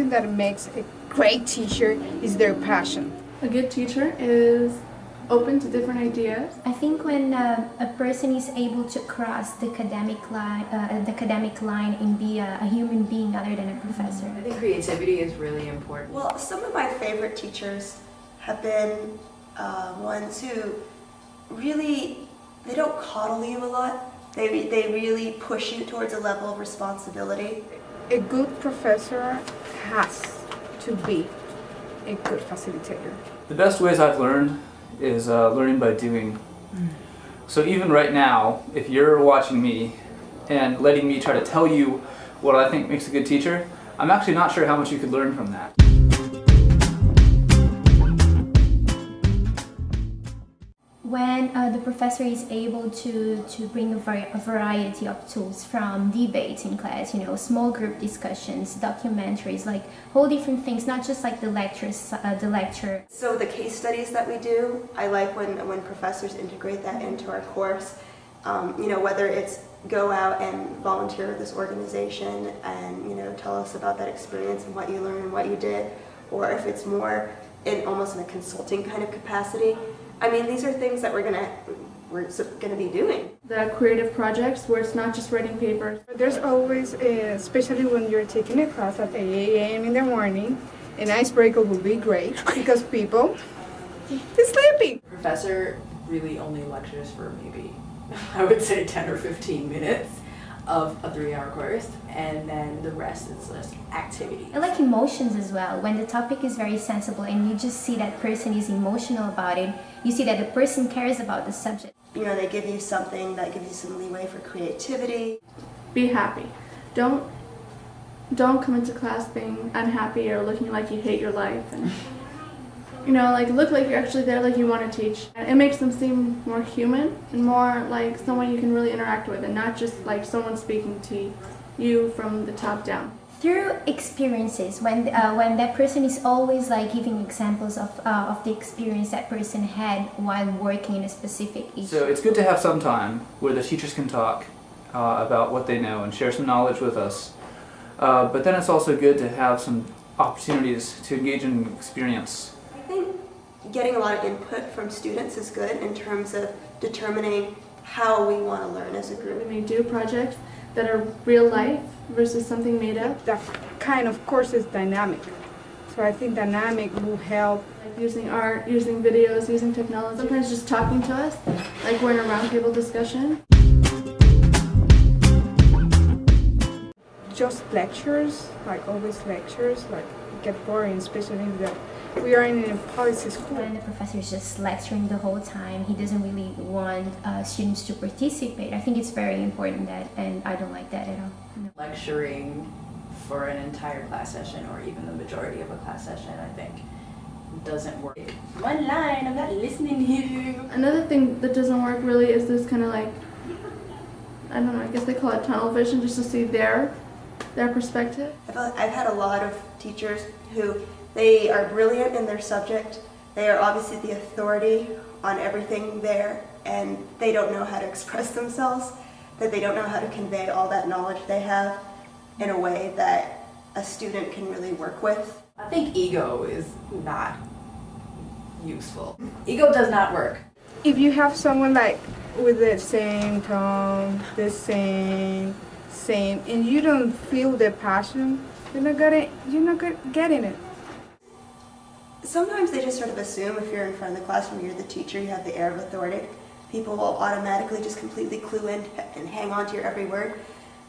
thing that makes a great teacher is their passion. A good teacher is open to different ideas. I think when a person is able to cross the academic line and be a human being other than a professor. I think creativity is really important. Well, some of my favorite teachers have been ones who really, they don't coddle you a lot. They really push you towards a level of responsibility. A good professor has to be a good facilitator. The best ways I've learned is learning by doing. So even right now, if you're watching me and letting me try to tell you what I think makes a good teacher, I'm actually not sure how much you could learn from that. When the professor is able to bring a variety of tools, from debates in class, small group discussions, documentaries, like whole different things, not just like the lecture. So the case studies that we do, I like when professors integrate that into our course. Whether it's go out and volunteer with this organization and tell us about that experience and what you learned and what you did, or if it's more almost in a consulting kind of capacity. I mean, these are things that we're gonna be doing. The creative projects where it's not just writing papers. There's always, especially when you're taking a class at 8 a.m. in the morning, an icebreaker would be great because people are sleeping. The professor really only lectures for maybe, I would say 10 or 15 minutes of a 3-hour course, and then the rest is just activity. I like emotions as well. When the topic is very sensible and you just see that person is emotional about it, you see that the person cares about the subject. They give you something that gives you some leeway for creativity. Be happy. Don't come into class being unhappy or looking like you hate your life, and look like you're actually there, like you want to teach. It makes them seem more human and more like someone you can really interact with, and not just like someone speaking to you from the top down. Through experiences, when that person is always like giving examples of the experience that person had while working in a specific issue. So it's good to have some time where the teachers can talk about what they know and share some knowledge with us. But then it's also good to have some opportunities to engage in experience. I think getting a lot of input from students is good in terms of determining how we want to learn as a group. We may do projects that are real life versus something made up. That kind of course is dynamic. So I think dynamic will help. Like using art, using videos, using technology. Sometimes just talking to us, like we're in a roundtable discussion. Just lectures, like always lectures, like get boring, especially that we are in a policy school. When the professor is just lecturing the whole time, he doesn't really want students to participate. I think it's very important that, and I don't like that at all. No. Lecturing for an entire class session, or even the majority of a class session, I think doesn't work. One line, I'm not listening to you. Another thing that doesn't work really is this kind of like, I don't know, I guess they call it tunnel vision, just to see their perspective. I've had a lot of teachers who they are brilliant in their subject. They are obviously the authority on everything there, and they don't know how to express themselves, that they don't know how to convey all that knowledge they have in a way that a student can really work with. I think ego is not useful. Ego does not work. If you have someone like with the same tone, the same, and you don't feel the passion, you're not getting it. Sometimes they just sort of assume if you're in front of the classroom, you're the teacher, you have the air of authority. People will automatically just completely clue in and hang on to your every word.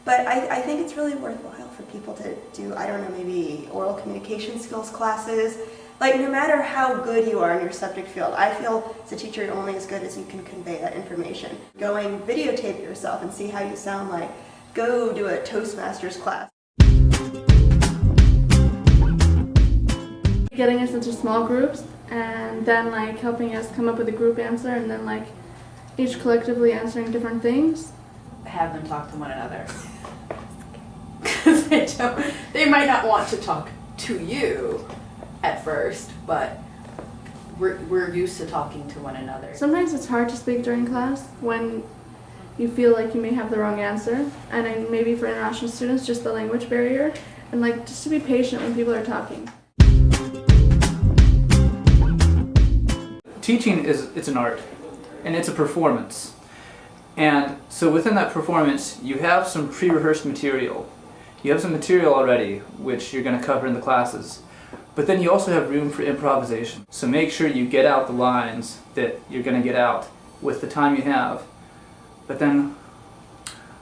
But I think it's really worthwhile for people to do, I don't know, maybe oral communication skills classes. Like, no matter how good you are in your subject field, I feel as a teacher you're only as good as you can convey that information. Going videotape yourself and see how you sound like. Go do a Toastmasters class. Getting us into small groups and then like helping us come up with a group answer, and then like each collectively answering different things. Have them talk to one another. Because they might not want to talk to you at first, but we're used to talking to one another. Sometimes it's hard to speak during class when you feel like you may have the wrong answer, and then maybe for international students, just the language barrier. and like just to be patient when people are talking. Teaching it's an art, and it's a performance. And so within that performance, you have some pre-rehearsed material. You have some material already, which you're going to cover in the classes. But then you also have room for improvisation. So make sure you get out the lines that you're going to get out with the time you have. But then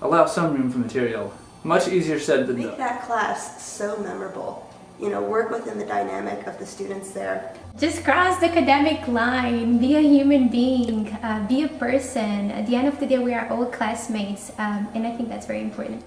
allow some room for material. Much easier said than done. Make that class so memorable. You know, work within the dynamic of the students there. Just cross the academic line, be a human being, be a person. At the end of the day, we are all classmates, and I think that's very important.